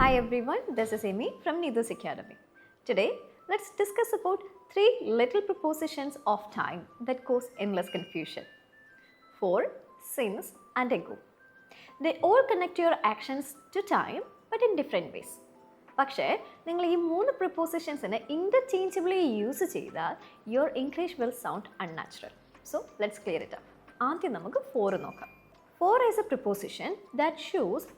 Hi everyone, this is Amy from Nidus Academy. Today, let's discuss about 3 little prepositions of time that cause endless confusion. For, since and ago. They all connect your actions to time but in different ways. പക്ഷേ നിങ്ങൾ ഈ 3 പ്രിപ്പോസിഷൻസിനെ interchangeably use ചെയ്താൽ your English will sound unnatural. So let's clear it up. ആദ്യം നമുക്ക് for നോക്കാം. For is a preposition that shows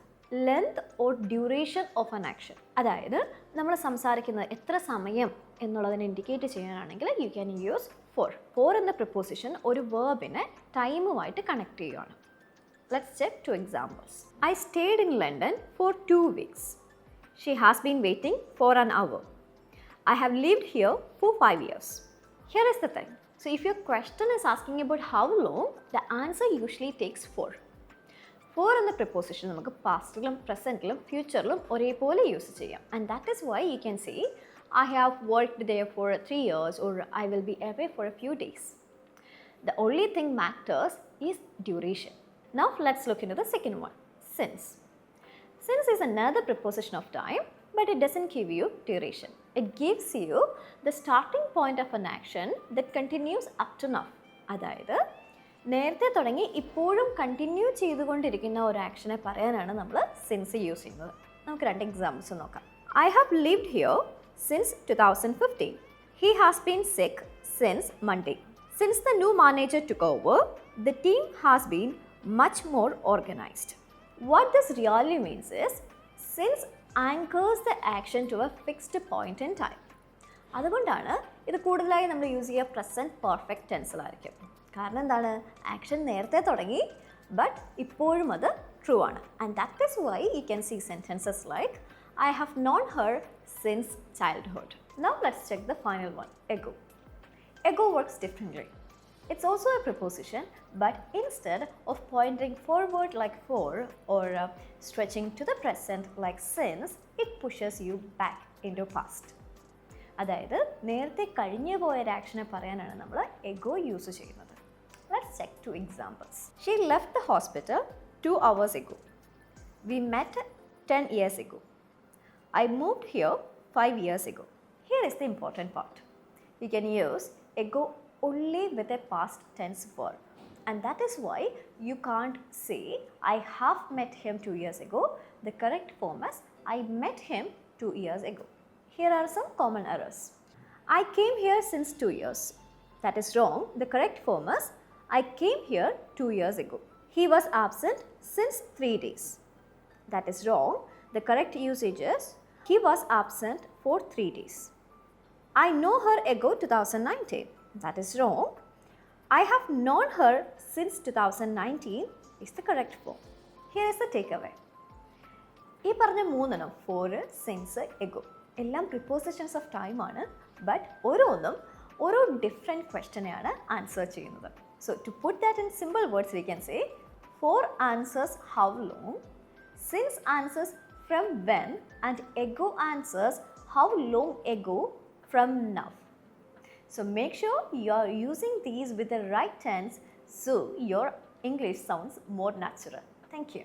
length or duration of an action. അതായത് നമ്മൾ സംസാരിക്കുന്നത് എത്ര സമയം എന്നുള്ളതിനെ ഇൻഡിക്കേറ്റ് ചെയ്യാനാണെങ്കിൽ you can use for. For എന്ന പ്രിപ്പോസിഷൻ ഒരു വേർബിനെ ടൈമുമായിട്ട് കണക്ട് ചെയ്യുകയാണ്. Let's check 2 examples. I stayed in London for 2 weeks. She has been waiting for an hour. I have lived here for 5 years. Here is the thing. So if your question is asking about how long, the answer usually takes 4. 4 എന്ന preposition നമുക്ക് പാസ്റ്റിലും പ്രസൻറ്റിലും ഫ്യൂച്ചറിലും ഒരേപോലെ use ചെയ്യാം. And that is why you can say I have worked there for 3 years or I will be away for a few days. The only thing matters is duration. Now let's look into the second one, since. Since is another preposition of time, but it doesn't give you duration. It gives you the starting point of an action that continues up to now. അതായത് നേരത്തെ തുടങ്ങി ഇപ്പോഴും continue ചെയ്തുകൊണ്ടിരിക്കുന്ന ഒരു ആക്ഷനെ പറയാനാണ് നമ്മൾ since use ചെയ്യുന്നത്. നമുക്ക് 2 എക്സാമ്പിൾസ് നോക്കാം. I have lived here since 2015. He has been sick since Monday. Since the new manager took over, the team has been much more organized. What this really means is, since anchors the action to a fixed point in time. അതുകൊണ്ടാണ് ഇത് കൂടുതലായി നമ്മൾ use ചെയ്യുക present perfect ടെൻസിലായിരിക്കും. കാരണം എന്താണ്, action നേരത്തെ തുടങ്ങി but ഇപ്പോഴും അത് ട്രൂ ആണ്. And that is why you can see sentences like I have known her since childhood. Now let's check the final one, ago. Ago works differently. It's also a preposition, but instead of pointing forward like for or stretching to the present like since, it pushes you back into past. അതായത് നേരത്തെ കഴിഞ്ഞു പോയ ഒരു ആക്ഷനെ പറയാനാണ് നമ്മൾ ago use ചെയ്യുന്നത്. Let's check 2 examples. She left the hospital 2 hours ago. We met 10 years ago. I moved here 5 years ago. Here is the important part. You can use ago only with a past tense verb, and that is why you can't say I have met him 2 years ago. The correct form is I met him 2 years ago. Here are some common errors. I came here since 2 years. That is wrong. The correct form is I came here 2 years ago. He was absent since 3 days. That is wrong. The correct usage is he was absent for 3 days. I know her ago 2019. That is wrong. I have known her since 2019 is the correct form. Here is the takeaway. ഈ പറഞ്ഞ മൂന്നെണ്ണം for, since, ago എല്ലാം prepositions of time ആണ്. But ഓരോന്നും ഓരോ different ക്വസ്റ്റനെയാണ് answer ചെയ്യുന്നത്. So to put that in simple words we can say for answers how long, since answers from when, and ago answers how long ago from now. So make sure you are using these with the right tense so your English sounds more natural. Thank you.